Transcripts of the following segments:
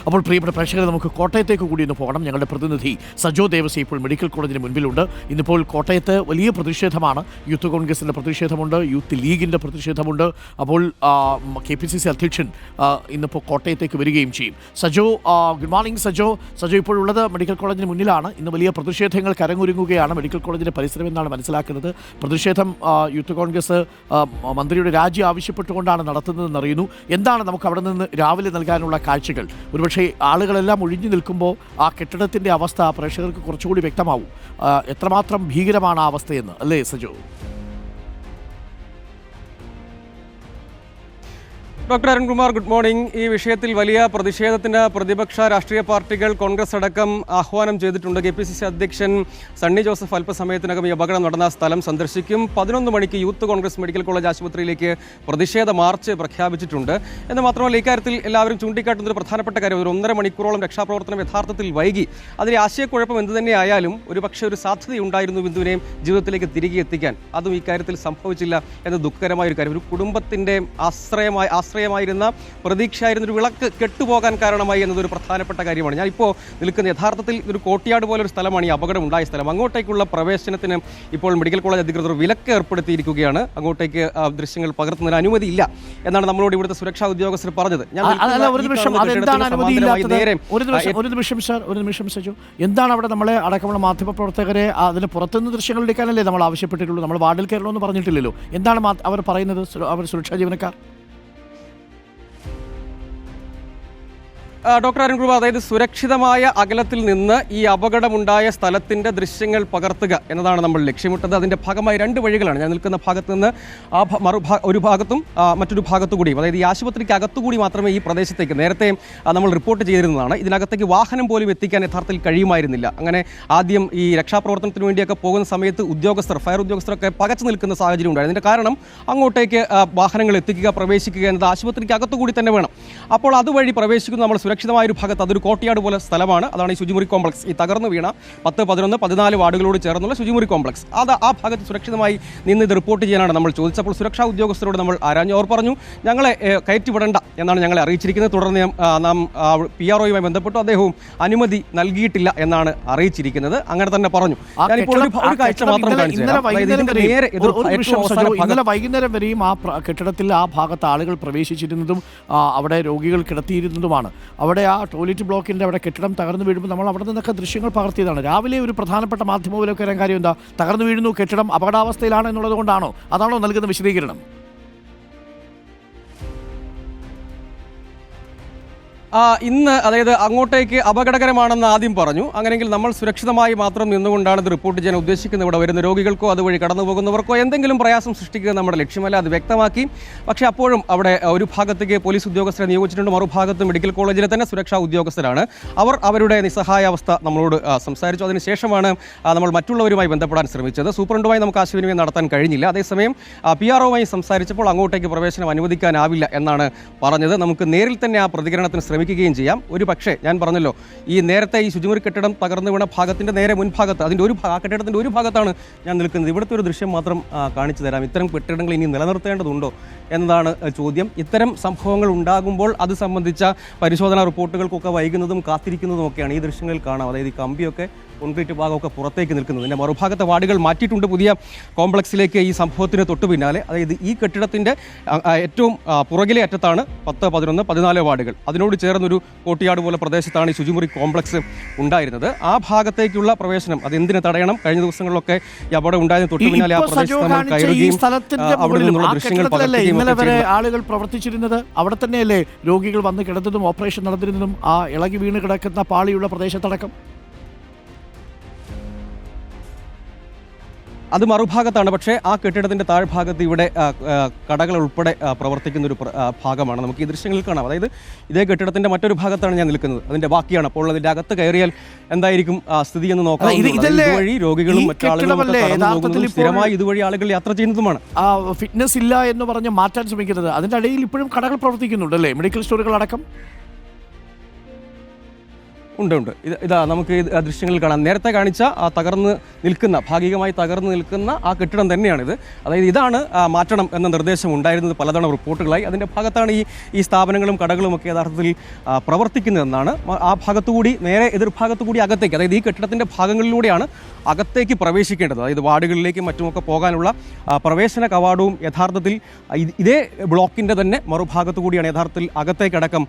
അപ്പോൾ പ്രിയപ്പെട്ട പ്രേക്ഷകരെ, നമുക്ക് കോട്ടയത്തേക്ക് കൂടി ഒന്ന് പോകണം. ഞങ്ങളുടെ പ്രതിനിധി സജോ ദേവസി ഇപ്പോൾ മെഡിക്കൽ കോളേജിന് മുൻപിലുണ്ട്. ഇന്നിപ്പോൾ കോട്ടയത്ത് വലിയ പ്രതിഷേധമാണ്. യൂത്ത് കോൺഗ്രസിൻ്റെ പ്രതിഷേധമുണ്ട്, യൂത്ത് ലീഗിൻ്റെ പ്രതിഷേധമുണ്ട്. അപ്പോൾ KPCC അധ്യക്ഷൻ ഇന്നിപ്പോൾ കോട്ടയത്തേക്ക് വരികയും ചെയ്യും. Sajo, good morning Sajo. സജോ ഇപ്പോഴുള്ളത് മെഡിക്കൽ കോളേജിന് മുന്നിലാണ്. ഇന്ന് വലിയ പ്രതിഷേധങ്ങൾ കരങ്ങൊരുങ്ങുകയാണ് മെഡിക്കൽ കോളേജിൻ്റെ പരിസരം എന്നാണ് മനസ്സിലാക്കുന്നത്. പ്രതിഷേധം യൂത്ത് കോൺഗ്രസ് മന്ത്രിയുടെ രാജി ആവശ്യപ്പെട്ടുകൊണ്ടാണ് നടത്തുന്നതെന്ന് അറിയുന്നു. എന്താണ് നമുക്ക് അവിടെ നിന്ന് രാവിലെ നൽകാനുള്ള കാഴ്ചകൾ? ഒരുപക്ഷെ ആളുകളെല്ലാം ഒഴിഞ്ഞു നിൽക്കുമ്പോൾ ആ കെട്ടിടത്തിൻ്റെ അവസ്ഥ പ്രേക്ഷകർക്ക് കുറച്ചുകൂടി വ്യക്തമാവും. എത്രമാത്രം ഭീകരമാണ് ആ അവസ്ഥയെന്ന്, അല്ലേ Sajo? Doctor Arunkumar, good morning. ഈ വിഷയത്തിൽ വലിയ പ്രതിഷേധത്തിന് പ്രതിപക്ഷ രാഷ്ട്രീയ പാർട്ടികൾ, കോൺഗ്രസ് അടക്കം ആഹ്വാനം ചെയ്തിട്ടുണ്ട്. KPCC അധ്യക്ഷൻ സണ്ണി ജോസഫ് അല്പസമയത്തിനകം ഈ അപകടം നടന്ന സ്ഥലം സന്ദർശിക്കും. 11 മണിക്ക് യൂത്ത് കോൺഗ്രസ് മെഡിക്കൽ കോളേജ് ആശുപത്രിയിലേക്ക് പ്രതിഷേധ മാർച്ച് പ്രഖ്യാപിച്ചിട്ടുണ്ട്. എന്ന് മാത്രമല്ല, ഇക്കാര്യത്തിൽ എല്ലാവരും ചൂണ്ടിക്കാട്ടുന്ന ഒരു പ്രധാനപ്പെട്ട കാര്യം, ഒരു 1.5 മണിക്കൂറോളം രക്ഷാപ്രവർത്തനം യഥാർത്ഥത്തിൽ വൈകി. അതിലെ ആശയക്കുഴപ്പം എന്തു തന്നെയായാലും ഒരു സാധ്യതയുണ്ടായിരുന്നു ബിന്ദുവിനെയും ജീവിതത്തിലേക്ക് തിരികെ എത്തിക്കാൻ. അതും ഇക്കാര്യത്തിൽ സംഭവിച്ചില്ല എന്ന ദുഃഖകരമായ ഒരു കാര്യം. ഒരു കുടുംബത്തിൻ്റെ ആശ്രയമായിരുന്ന പ്രതീക്ഷയായിരുന്ന ഒരു വിളക്ക് കെട്ടുപോകാൻ കാരണമായി എന്നതൊരു പ്രധാനപ്പെട്ട കാര്യമാണ്. ഞാനിപ്പോൾ നിൽക്കുന്ന യഥാർത്ഥത്തിൽ ഒരു കോട്ടിയാട് പോലൊരു സ്ഥലമാണ് ഈ അപകടം ഉണ്ടായ സ്ഥലം. അങ്ങോട്ടേക്കുള്ള പ്രവേശനത്തിന് ഇപ്പോൾ മെഡിക്കൽ കോളേജ് അധികൃതർ വിലക്ക് ഏർപ്പെടുത്തിയിരിക്കുകയാണ്. അങ്ങോട്ടേക്ക് ദൃശ്യങ്ങൾ പകർത്തുന്നതിന് അനുമതിയില്ല എന്നാണ് നമ്മളോട് ഇവിടുത്തെ സുരക്ഷാ ഉദ്യോഗസ്ഥർ പറഞ്ഞത്. ഒരു നിമിഷം സജു, എന്താണ് അവിടെ നമ്മളെ അടക്കമുള്ള മാധ്യമപ്രവർത്തകരെ അതിന് പുറത്തുനിന്ന് ദൃശ്യങ്ങൾ എടുക്കാനല്ലേ നമ്മൾ ആവശ്യപ്പെട്ടിട്ടുള്ളൂ? നമ്മൾ വാർഡിൽ കയറണമെന്ന് പറഞ്ഞിട്ടില്ലല്ലോ. എന്താണ് അവർ പറയുന്നത്, അവർ സുരക്ഷാ ജീവനക്കാർ? ഡോക്ടർ അരുൺകുമാർ, അതായത് സുരക്ഷിതമായ അകലത്തിൽ നിന്ന് ഈ അപകടമുണ്ടായ സ്ഥലത്തിൻ്റെ ദൃശ്യങ്ങൾ പകർത്തുക എന്നതാണ് നമ്മൾ ലക്ഷ്യമിട്ടത്. അതിൻ്റെ ഭാഗമായി 2 വഴികളാണ്. ഞാൻ നിൽക്കുന്ന ഭാഗത്ത് നിന്ന് ഒരു ഭാഗത്തും മറ്റൊരു ഭാഗത്തു കൂടിയും, അതായത് ഈ ആശുപത്രിക്ക് അകത്തുകൂടി മാത്രമേ ഈ പ്രദേശത്തേക്ക് നേരത്തെ നമ്മൾ റിപ്പോർട്ട് ചെയ്തിരുന്നതാണ്. ഇതിനകത്തേക്ക് വാഹനം പോലും എത്തിക്കാൻ യഥാർത്ഥത്തിൽ കഴിയുമായിരുന്നില്ല. അങ്ങനെ ആദ്യം ഈ രക്ഷാപ്രവർത്തനത്തിന് വേണ്ടിയൊക്കെ പോകുന്ന സമയത്ത് ഫയർ ഉദ്യോഗസ്ഥരൊക്കെ പകച്ചു നിൽക്കുന്ന സാഹചര്യം ഉണ്ടായിരുന്നു. ഇതിൻ്റെ കാരണം അങ്ങോട്ടേക്ക് വാഹനങ്ങൾ എത്തിക്കുക, പ്രവേശിക്കുക എന്നത് ആശുപത്രിക്ക് അകത്തുകൂടി തന്നെ വേണം. അപ്പോൾ അതുവഴി പ്രവേശിക്കുന്ന നമ്മൾ സുരക്ഷിതമായ ഒരു ഭാഗത്ത്, അതൊരു കോട്ടയാട് പോലെ സ്ഥലമാണ്. അതാണ് ഈ ശുചിമുറി കോംപ്ലക്സ്, ഈ തകർന്നു വീണ 10, 11, 14 വാർഡുകളോട് ചേർന്നുള്ള ശുചിമുറി കോംപ്ലക്സ്. ആ ഭാഗത്ത് സുരക്ഷിതമായി നിന്ന് ഇത് റിപ്പോർട്ട് ചെയ്യാനാണ് നമ്മൾ ചോദിച്ചപ്പോൾ സുരക്ഷാ ഉദ്യോഗസ്ഥരോട് നമ്മൾ ആരാഞ്ഞു. അവർ പറഞ്ഞു, ഞങ്ങളെ കയറ്റിവിടണ്ട എന്നാണ് ഞങ്ങളെ അറിയിച്ചിരിക്കുന്നത്. തുടർന്ന് നാം PROയുമായി ബന്ധപ്പെട്ടു. അദ്ദേഹവും അനുമതി നൽകിയിട്ടില്ല എന്നാണ് അറിയിച്ചിരിക്കുന്നത്. അങ്ങനെ തന്നെ പറഞ്ഞു. ഞാനിപ്പോൾ ഒരു കാഴ്ച മാത്രം ഇന്നലെ വൈകുന്നേരം വരെയും ആ കെട്ടിടത്തിൽ ആ ഭാഗത്ത് ആളുകൾ പ്രവേശിച്ചിരുന്നതും അവിടെ രോഗികൾ കിടത്തിയിരുന്നതുമാണ്. അവിടെ ആ ടോയ്ലറ്റ് ബ്ലോക്കിൻ്റെ അവിടെ കെട്ടിടം തകർന്നു വീഴുമ്പോൾ നമ്മൾ അവിടെ നിന്നൊക്കെ ദൃശ്യങ്ങൾ പകർത്തിയതാണ്. രാവിലെ ഒരു പ്രധാനപ്പെട്ട മാധ്യമവിലൊക്കെ വരാൻ കാര്യം എന്താ? തകർന്നു വീഴുന്നു, കെട്ടിടം അപകടാവസ്ഥയിലാണ് എന്നുള്ളത് കൊണ്ടാണോ? അതാണോ നൽകുന്ന വിശദീകരണം? ഇന്ന്, അതായത് അങ്ങോട്ടേക്ക് അപകടകരമാണെന്ന് ആദ്യം പറഞ്ഞു. അങ്ങനെയെങ്കിൽ നമ്മൾ സുരക്ഷിതമായി മാത്രം നിന്നുകൊണ്ടാണ് ഇത് റിപ്പോർട്ട് ചെയ്യാൻ ഉദ്ദേശിക്കുന്നത്. ഇവിടെ വരുന്ന രോഗികൾക്കോ അതുവഴി കടന്നു പോകുന്നവർക്കോ എന്തെങ്കിലും പ്രയാസം സൃഷ്ടിക്കുക നമ്മുടെ ലക്ഷ്യമല്ല, അത് വ്യക്തമാക്കി. പക്ഷേ അപ്പോഴും അവിടെ ഒരു ഭാഗത്തേക്ക് പോലീസ് ഉദ്യോഗസ്ഥരെ നിയോഗിച്ചിട്ടുണ്ട്, മറുഭാഗത്ത് മെഡിക്കൽ കോളേജിലെ തന്നെ സുരക്ഷാ ഉദ്യോഗസ്ഥരാണ്. അവർ അവരുടെ നിസ്സഹായാവസ്ഥ നമ്മളോട് സംസാരിച്ചു. അതിനുശേഷമാണ് നമ്മൾ മറ്റുള്ളവരുമായി ബന്ധപ്പെടാൻ ശ്രമിച്ചത്. സൂപ്രണ്ടുമായി നമുക്ക് ആശയവിനിമയം നടത്താൻ കഴിഞ്ഞില്ല. അതേസമയം PROയുമായി സംസാരിച്ചപ്പോൾ അങ്ങോട്ടേക്ക് പ്രവേശനം അനുവദിക്കാനാവില്ല എന്നാണ് പറഞ്ഞത്. നമുക്ക് നേരിൽ തന്നെ ആ പ്രതികരണത്തിന് ശ്രമിക്കുകയും ചെയ്യാം. ഒരു പക്ഷേ ഞാൻ പറഞ്ഞല്ലോ, ഈ നേരത്തെ ഈ ശുചിമുറി കെട്ടിടം തകർന്നു വീണ ഭാഗത്തിൻ്റെ നേരെ മുൻഭാഗത്ത്, അതിൻ്റെ കെട്ടിടത്തിൻ്റെ ഒരു ഭാഗത്താണ് ഞാൻ നിൽക്കുന്നത്. ഇവിടുത്തെ ഒരു ദൃശ്യം മാത്രം കാണിച്ചു തരാം. ഇത്തരം കെട്ടിടങ്ങൾ ഇനി നിലനിർത്തേണ്ടതുണ്ടോ എന്നതാണ് ചോദ്യം. ഇത്തരം സംഭവങ്ങൾ ഉണ്ടാകുമ്പോൾ അത് സംബന്ധിച്ച പരിശോധനാ റിപ്പോർട്ടുകൾക്കൊക്കെ വൈകുന്നതും കാത്തിരിക്കുന്നതുമൊക്കെയാണ് ഈ ദൃശ്യങ്ങളിൽ കാണാം. അതായത് ഈ കമ്പിയൊക്കെ, കോൺക്രീറ്റ് ഭാഗമൊക്കെ പുറത്തേക്ക് നിൽക്കുന്നത്. ഇതിൻ്റെ മറുഭാഗത്തെ വാർഡുകൾ മാറ്റിയിട്ടുണ്ട് പുതിയ കോംപ്ലക്സിലേക്ക്. ഈ സംഭവത്തിന് തൊട്ടു പിന്നാലെ, അതായത് ഈ കെട്ടിടത്തിൻ്റെ ഏറ്റവും പുറകിലെ അറ്റത്താണ് 10, 11, 14 വാർഡുകൾ. അതിനോട് ചേർന്നൊരു കോട്ടിയാട് പോലെ പ്രദേശത്താണ് ഈ ശുചിമുറി കോംപ്ലക്സ് ഉണ്ടായിരുന്നത്. ആ ഭാഗത്തേക്കുള്ള പ്രവേശനം അതെന്തിനു തടയണം? കഴിഞ്ഞ ദിവസങ്ങളിലൊക്കെ ഈ അപകടം ഉണ്ടായതിന് തൊട്ടു പിന്നാലെ ആ പ്രദേശത്ത് നമ്മൾ കയറുകയും അവിടെ നിന്നുള്ള ദൃശ്യങ്ങൾ പകർത്തുകയും. ഇന്നലെ വരെ ആളുകൾ പ്രവർത്തിച്ചിരുന്നത് അവിടെ തന്നെയല്ലേ? രോഗികൾ വന്ന് കിടന്നതും ഓപ്പറേഷൻ നടന്നിരുന്നതും ആ ഇളകി വീണ് കിടക്കുന്ന പാളിയുള്ള പ്രദേശത്തടക്കം. അത് മറുഭാഗത്താണ്. പക്ഷേ ആ കെട്ടിടത്തിൻ്റെ താഴ്ഭാഗത്ത് ഇവിടെ കടകൾ ഉൾപ്പെടെ പ്രവർത്തിക്കുന്ന ഒരു ഭാഗമാണ്. നമുക്ക് ഈ ദൃശ്യങ്ങളിൽ കാണാം. അതായത് ഇതേ കെട്ടിടത്തിൻ്റെ മറ്റൊരു ഭാഗത്താണ് ഞാൻ നിൽക്കുന്നത്. അതിൻ്റെ ബാക്കിയാണ്. അപ്പോൾ അതിൻ്റെ അകത്ത് കയറിയാൽ എന്തായിരിക്കും സ്ഥിതി എന്ന് നോക്കാം. ഇതുവഴി രോഗികളും മറ്റാളുകളും സ്ഥിരമായി ഇതുവഴി ആളുകൾ യാത്ര ചെയ്യുന്നതുമാണ്. ഫിറ്റ്നസ് ഇല്ല എന്ന് പറഞ്ഞ് മാറ്റാൻ ശ്രമിക്കുന്നത്. അതിൻ്റെ ഇടയിൽ ഇപ്പോഴും കടകൾ പ്രവർത്തിക്കുന്നുണ്ട് അല്ലേ? മെഡിക്കൽ സ്റ്റോറുകൾ അടക്കം. ഉണ്ട്. ഇതാ നമുക്ക് ആ ദൃശ്യങ്ങളിൽ കാണാം. നേരത്തെ കാണിച്ച ആ ഭാഗികമായി തകർന്നു നിൽക്കുന്ന ആ കെട്ടിടം തന്നെയാണിത്. അതായത് ഇതാണ് മാറ്റണം എന്ന നിർദ്ദേശം ഉണ്ടായിരുന്നത് പലതവണ റിപ്പോർട്ടുകളായി. അതിൻ്റെ ഭാഗത്താണ് ഈ സ്ഥാപനങ്ങളും കടകളും ഒക്കെ യഥാർത്ഥത്തിൽ പ്രവർത്തിക്കുന്നതെന്നാണ്. ആ ഭാഗത്തുകൂടി നേരെ എതിർഭാഗത്തുകൂടി അകത്തേക്ക്, അതായത് ഈ കെട്ടിടത്തിൻ്റെ ഭാഗങ്ങളിലൂടെയാണ് അകത്തേക്ക് പ്രവേശിക്കേണ്ടത്. അതായത് വാർഡുകളിലേക്കും മറ്റുമൊക്കെ പോകാനുള്ള പ്രവേശന കവാടവും യഥാർത്ഥത്തിൽ ഇതേ ബ്ലോക്കിൻ്റെ തന്നെ മറുഭാഗത്തു കൂടിയാണ് യഥാർത്ഥത്തിൽ അകത്തേക്കടക്കം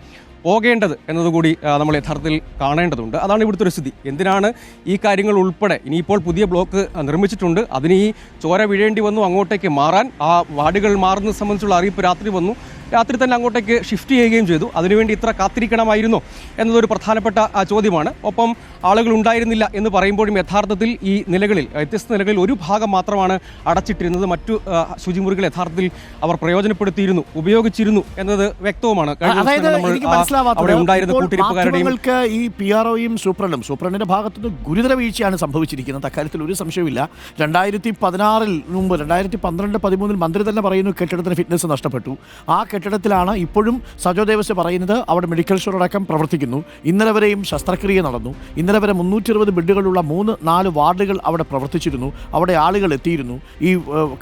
പോകേണ്ടത് എന്നതുകൂടി നമ്മൾ യഥാർത്ഥത്തിൽ കാണേണ്ടതുണ്ട്. അതാണ് ഇവിടുത്തെ ഒരു സ്ഥിതി. എന്തിനാണ് ഈ കാര്യങ്ങൾ ഉൾപ്പെടെ ഇനിയിപ്പോൾ പുതിയ ബ്ലോക്ക് നിർമ്മിച്ചിട്ടുണ്ട്, അതിന് ഈ ചോര വീഴേണ്ടി വന്നു അങ്ങോട്ടേക്ക് മാറാൻ, ആ വാർഡുകൾ മാറുന്നത് സംബന്ധിച്ചുള്ള അറിയിപ്പ് രാത്രി തന്നെ അങ്ങോട്ടേക്ക് ഷിഫ്റ്റ് ചെയ്യുകയും ചെയ്തു. അതിനുവേണ്ടി ഇത്ര കാത്തിരിക്കണമായിരുന്നോ എന്നതൊരു പ്രധാനപ്പെട്ട ചോദ്യമാണ്. ഒപ്പം ആളുകൾ ഉണ്ടായിരുന്നില്ല എന്ന് പറയുമ്പോഴും യഥാർത്ഥത്തിൽ ഈ നിലകളിൽ, വ്യത്യസ്ത നിലകളിൽ ഒരു ഭാഗം മാത്രമാണ് അടച്ചിട്ടിരുന്നത്. മറ്റു ശുചിമുറികൾ യഥാർത്ഥത്തിൽ അവർ പ്രയോജനപ്പെടുത്തിയിരുന്നു, ഉപയോഗിച്ചിരുന്നു എന്നത് വ്യക്തവുമാണ്. അവിടെ ഉണ്ടായിരുന്ന കൂട്ടിരിപ്പുകാരുടെയും ഈ PROയും സൂപ്രണ്ടിന്റെ ഭാഗത്തുനിന്ന് ഗുരുതര വീഴ്ചയാണ് സംഭവിച്ചിരിക്കുന്നത്. അക്കാര്യത്തിൽ ഒരു സംശയമില്ല. 2016 മുമ്പ് 2012-13 മന്ത്രി തന്നെ പറയുന്നു കെട്ടിടത്തിന് ഫിറ്റ്നസ് നഷ്ടപ്പെട്ടു. ആ കെട്ടിടത്തിലാണ് ഇപ്പോഴും സജോ ദേവസ്യ പറയുന്നത് അവിടെ മെഡിക്കൽ സ്റ്റോർ അടക്കം പ്രവർത്തിക്കുന്നു. ഇന്നലെ വരെയും ശസ്ത്രക്രിയ നടന്നു. ഇന്നലെ വരെ 320 ബെഡുകളുള്ള 3-4 വാർഡുകൾ അവിടെ പ്രവർത്തിച്ചിരുന്നു. അവിടെ ആളുകൾ എത്തിയിരുന്നു. ഈ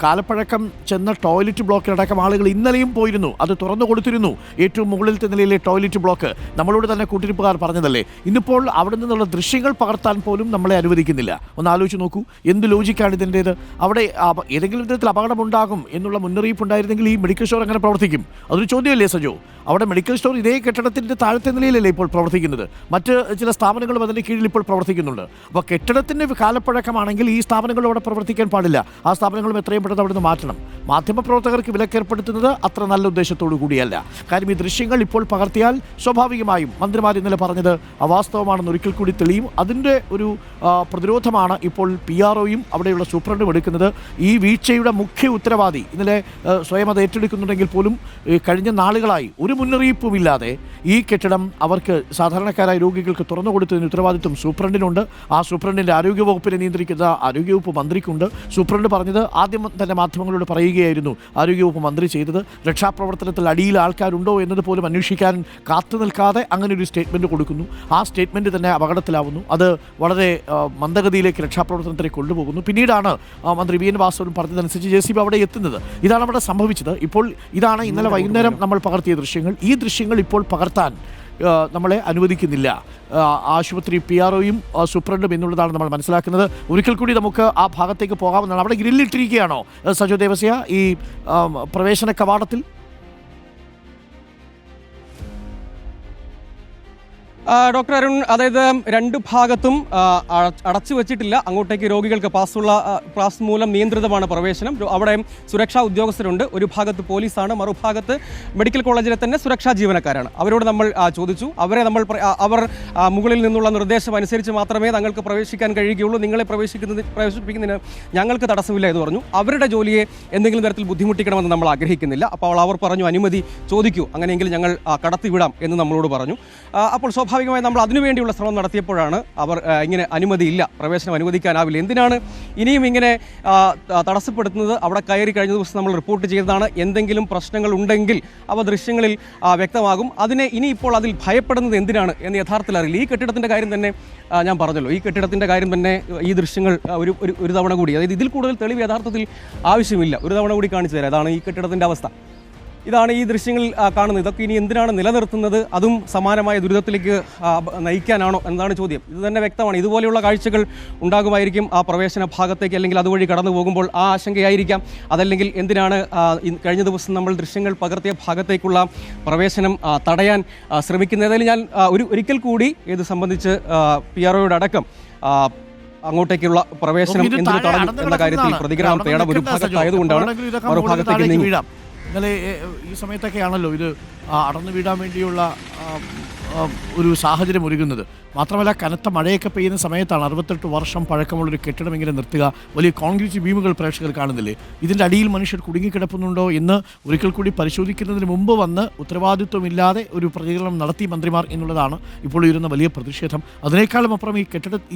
കാലപ്പഴക്കം ചെന്ന ടോയ്ലറ്റ് ബ്ലോക്കിലടക്കം ആളുകൾ ഇന്നലെയും പോയിരുന്നു. അത് തുറന്നു കൊടുത്തിരുന്നു. ഏറ്റവും മുകളിലത്തെ നിലയിലെ ടോയ്ലറ്റ് ബ്ലോക്ക് നമ്മളോട് തന്നെ കൂട്ടിരിപ്പുകാർ പറഞ്ഞതല്ലേ. ഇന്നിപ്പോൾ അവിടെ നിന്നുള്ള ദൃശ്യങ്ങൾ പകർത്താൻ പോലും നമ്മളെ അനുവദിക്കുന്നില്ല. ഒന്ന് ആലോചിച്ച് നോക്കൂ, എന്ത് ലോജിക്കാണ് ഇതിൻ്റേത്? അവിടെ ഏതെങ്കിലും വിധത്തിൽ അപകടമുണ്ടാകും എന്നുള്ള മുന്നറിയിപ്പ് ഉണ്ടായിരുന്നെങ്കിൽ ഈ മെഡിക്കൽ സ്റ്റോർ എങ്ങനെ പ്രവർത്തിക്കും? അതൊരു ചോദ്യമല്ലേ സജോ? അവിടെ മെഡിക്കൽ സ്റ്റോർ ഇതേ കെട്ടിടത്തിൻ്റെ താഴത്തെ നിലയിലല്ലേ ഇപ്പോൾ പ്രവർത്തിക്കുന്നത്. മറ്റ് ചില സ്ഥാപനങ്ങളും അതിൻ്റെ കീഴിൽ ഇപ്പോൾ പ്രവർത്തിക്കുന്നുണ്ട്. അപ്പോൾ കെട്ടിടത്തിൻ്റെ കാലപ്പഴക്കമാണെങ്കിൽ ഈ സ്ഥാപനങ്ങൾ അവിടെ പ്രവർത്തിക്കാൻ പാടില്ല. ആ സ്ഥാപനങ്ങളും എത്രയും പെട്ടെന്ന് അവിടെ നിന്ന് മാറ്റണം. മാധ്യമപ്രവർത്തകർക്ക് വിലക്കേർപ്പെടുത്തുന്നത് അത്ര നല്ല ഉദ്ദേശത്തോടു കൂടിയല്ല. കാര്യം ഈ ദൃശ്യങ്ങൾ ഇപ്പോൾ പകർത്തിയാൽ സ്വാഭാവികമായും മന്ത്രിമാർ ഇന്നലെ പറഞ്ഞത് അവാസ്തവമാണെന്ന് ഒരിക്കൽ കൂടി തെളിയും. അതിൻ്റെ ഒരു പ്രതിരോധമാണ് ഇപ്പോൾ PROയും അവിടെയുള്ള സൂപ്രണ്ടും എടുക്കുന്നത്. ഈ വീഴ്ചയുടെ മുഖ്യ ഉത്തരവാദി ഇന്നലെ സ്വയം അത് ഏറ്റെടുക്കുന്നുണ്ടെങ്കിൽ പോലും കഴിഞ്ഞ നാളുകളായി ഒരു മുന്നറിയിപ്പുമില്ലാതെ ഈ കെട്ടിടം അവർക്ക് സാധാരണക്കാരായ രോഗികൾക്ക് തുറന്നു കൊടുത്തതിന് ഉത്തരവാദിത്വം സൂപ്രണ്ടിനുണ്ട്. ആ സൂപ്രണ്ടിൻ്റെ ആരോഗ്യവകുപ്പിനെ നിയന്ത്രിക്കുന്ന ആരോഗ്യവകുപ്പ് മന്ത്രിക്കുണ്ട്. സൂപ്രണ്ട് പറഞ്ഞത് ആദ്യം തന്നെ മാധ്യമങ്ങളോട് പറയുകയായിരുന്നു ആരോഗ്യവകുപ്പ് മന്ത്രി ചെയ്തത്. രക്ഷാപ്രവർത്തനത്തിൽ അടിയിൽ ആൾക്കാരുണ്ടോ എന്നത് പോലും അന്വേഷിക്കാൻ കാത്തു നിൽക്കാതെ അങ്ങനെ ഒരു സ്റ്റേറ്റ്മെൻറ്റ് കൊടുക്കുന്നു. ആ സ്റ്റേറ്റ്മെൻറ്റ് തന്നെ അപകടത്തിലാവുന്നു. അത് വളരെ മന്ദഗതിയിലേക്ക് രക്ഷാപ്രവർത്തനത്തിലേക്ക് കൊണ്ടുപോകുന്നു. പിന്നീടാണ് മന്ത്രി VN വാസവൻ പറഞ്ഞതനുസരിച്ച് JCB അവിടെ എത്തുന്നത്. ഇതാണ് അവിടെ സംഭവിച്ചത്. ഇപ്പോൾ ഇതാണ് ഇന്നലെ വൈകുന്നേരം നമ്മൾ പകർത്തിയ ദൃശ്യങ്ങൾ. ഈ ദൃശ്യങ്ങൾ ഇപ്പോൾ പകർത്താൻ നമ്മളെ അനുവദിക്കുന്നില്ല ആശുപത്രി PROയും സൂപ്രണ്ടും എന്നുള്ളതാണ് നമ്മൾ മനസ്സിലാക്കുന്നത്. ഒരിക്കൽ കൂടി നമുക്ക് ആ ഭാഗത്തേക്ക് പോകാമെന്നാണ്. അവിടെ ഗ്രില്ലിട്ടിരിക്കുകയാണോ സജോ ദേവസ്യ ഈ പ്രവേശന കവാടത്തിൽ? ഡോക്ടർ അരുൺ, അതായത് രണ്ട് ഭാഗത്തും അടച്ചു വെച്ചിട്ടില്ല. അങ്ങോട്ടേക്ക് രോഗികൾക്ക് പാസ് മൂലം നിയന്ത്രിതമാണ് പ്രവേശനം. അവിടെ സുരക്ഷാ ഉദ്യോഗസ്ഥരുണ്ട്. ഒരു ഭാഗത്ത് പോലീസാണ്, മറുഭാഗത്ത് മെഡിക്കൽ കോളേജിലെ തന്നെ സുരക്ഷാ ജീവനക്കാരാണ്. അവരോട് നമ്മൾ ചോദിച്ചു. അവർ മുകളിൽ നിന്നുള്ള നിർദ്ദേശം അനുസരിച്ച് മാത്രമേ തങ്ങൾക്ക് പ്രവേശിക്കാൻ കഴിയുകയുള്ളൂ, നിങ്ങളെ പ്രവേശിപ്പിക്കുന്നതിന് ഞങ്ങൾക്ക് തടസ്സമില്ല എന്ന് പറഞ്ഞു. അവരുടെ ജോലിയെ എന്തെങ്കിലും തരത്തിൽ ബുദ്ധിമുട്ടിക്കണമെന്ന് നമ്മൾ ആഗ്രഹിക്കുന്നില്ല. അപ്പോൾ അവർ പറഞ്ഞു അനുമതി ചോദിക്കൂ, അങ്ങനെയെങ്കിൽ ഞങ്ങൾ കടത്തിവിടാം എന്ന് നമ്മളോട് പറഞ്ഞു. അപ്പോൾ സ്വാഭാവികമായി നമ്മൾ അതിനുവേണ്ടിയുള്ള ശ്രമം നടത്തിയപ്പോഴാണ് അവർ ഇങ്ങനെ അനുമതിയില്ല, പ്രവേശനം അനുവദിക്കാനാവില്ല, എന്തിനാണ് ഇനിയും ഇങ്ങനെ തടസ്സപ്പെടുത്തുന്നത്, അവിടെ കയറി കഴിഞ്ഞ ദിവസം നമ്മൾ റിപ്പോർട്ട് ചെയ്തതാണ്, എന്തെങ്കിലും പ്രശ്നങ്ങൾ ഉണ്ടെങ്കിൽ അവ ദൃശ്യങ്ങളിൽ വ്യക്തമാകും, അതിനെ ഇനിയിപ്പോൾ അതിൽ ഭയപ്പെടുന്നത് എന്തിനാണ് എന്ന് യഥാർത്ഥത്തിൽ അറിയില്ല. ഈ കെട്ടിടത്തിൻ്റെ കാര്യം തന്നെ ഞാൻ പറഞ്ഞല്ലോ, ഈ കെട്ടിടത്തിൻ്റെ കാര്യം തന്നെ ഈ ദൃശ്യങ്ങൾ ഒരു തവണ കൂടി, അതായത് ഇതിൽ കൂടുതൽ തെളിവ് യഥാർത്ഥത്തിൽ ആവശ്യമില്ല, ഒരു തവണ കൂടി കാണിച്ചു തരാം. അതാണ് ഈ കെട്ടിടത്തിൻ്റെ അവസ്ഥ. ഇതാണ് ഈ ദൃശ്യങ്ങളിൽ കാണുന്നത്. ഇതൊക്കെ ഇനി എന്തിനാണ് നിലനിർത്തുന്നത്? അതും സമാനമായ ദുരിതത്തിലേക്ക് നയിക്കാനാണോ എന്നതാണ് ചോദ്യം. ഇത് തന്നെ വ്യക്തമാണ്. ഇതുപോലെയുള്ള കാഴ്ചകൾ ഉണ്ടാകുമായിരിക്കും ആ പ്രവേശന ഭാഗത്തേക്ക്, അല്ലെങ്കിൽ അതുവഴി കടന്നു പോകുമ്പോൾ ആ ആശങ്കയായിരിക്കാം. അതല്ലെങ്കിൽ എന്തിനാണ് കഴിഞ്ഞ ദിവസം നമ്മൾ ദൃശ്യങ്ങൾ പകർത്തിയ ഭാഗത്തേക്കുള്ള പ്രവേശനം തടയാൻ ശ്രമിക്കുന്നത്? ഏതായാലും ഞാൻ ഒരിക്കൽ കൂടി ഇത് സംബന്ധിച്ച് PROയുടെ അടക്കം അങ്ങോട്ടേക്കുള്ള പ്രവേശനം എന്തിനു തടഞ്ഞു എന്ന കാര്യത്തിൽ പ്രതികരണം തേടാൻ ഒരു ഭാഗത്തായതുകൊണ്ടാണ് മറുഭാഗത്തേക്ക് നീങ്ങി. ഇന്നലെ ഈ സമയത്തൊക്കെയാണല്ലോ ഇത് അടർന്നു വീഴാൻ വേണ്ടിയുള്ള ഒരു സാഹചര്യം ഒരുങ്ങുന്നത്. മാത്രമല്ല കനത്ത മഴയൊക്കെ പെയ്യുന്ന സമയത്താണ് 68 വർഷം പഴക്കമുള്ളൊരു കെട്ടിടം ഇങ്ങനെ നിർത്തുക. വലിയ കോൺക്രീറ്റ് ബീമുകൾ പ്രേക്ഷകർ കാണുന്നില്ലേ? ഇതിൻ്റെ അടിയിൽ മനുഷ്യർ കുടുങ്ങിക്കിടപ്പുന്നുണ്ടോ എന്ന് ഒരിക്കൽ കൂടി പരിശോധിക്കുന്നതിന് മുമ്പ് വന്ന് ഉത്തരവാദിത്വമില്ലാതെ ഒരു പ്രതികരണം നടത്തി മന്ത്രിമാർ എന്നുള്ളതാണ് ഇപ്പോൾ ഉയരുന്ന വലിയ പ്രതിഷേധം. അതിനേക്കാളും അപ്പുറം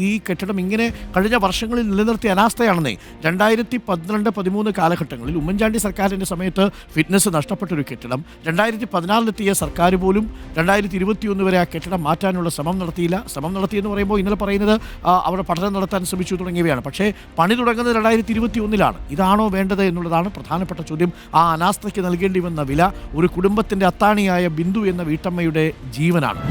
ഈ കെട്ടിടം ഇങ്ങനെ കഴിഞ്ഞ വർഷങ്ങളിൽ നിലനിർത്തിയ അനാസ്ഥയാണെന്നേ. 2012-13 കാലഘട്ടങ്ങളിൽ ഉമ്മൻചാണ്ടി സർക്കാരിൻ്റെ സമയത്ത് ഫിറ്റ്നസ് നഷ്ടപ്പെട്ടൊരു കെട്ടിടം 2014 സർക്കാർ പോലും 2021 ഇതുവരെ ആ കെട്ടിടം മാറ്റാനുള്ള ശ്രമം നടത്തിയില്ല. ശ്രമം നടത്തിയെന്ന് പറയുമ്പോൾ ഇന്നലെ പറയുന്നത് അവിടെ പഠനം നടത്താൻ ശ്രമിച്ചു തുടങ്ങിയവയാണ്. പക്ഷേ പണി തുടങ്ങുന്നത് 2021-ലാണ്. ഇതാണോ വേണ്ടത് എന്നുള്ളതാണ് പ്രധാനപ്പെട്ട ചോദ്യം. ആ അനാസ്ഥയ്ക്ക് നൽകേണ്ടി വന്ന വില ഒരു കുടുംബത്തിൻ്റെ അത്താണിയായ ബിന്ദു എന്ന വീട്ടമ്മയുടെ ജീവനാണ്.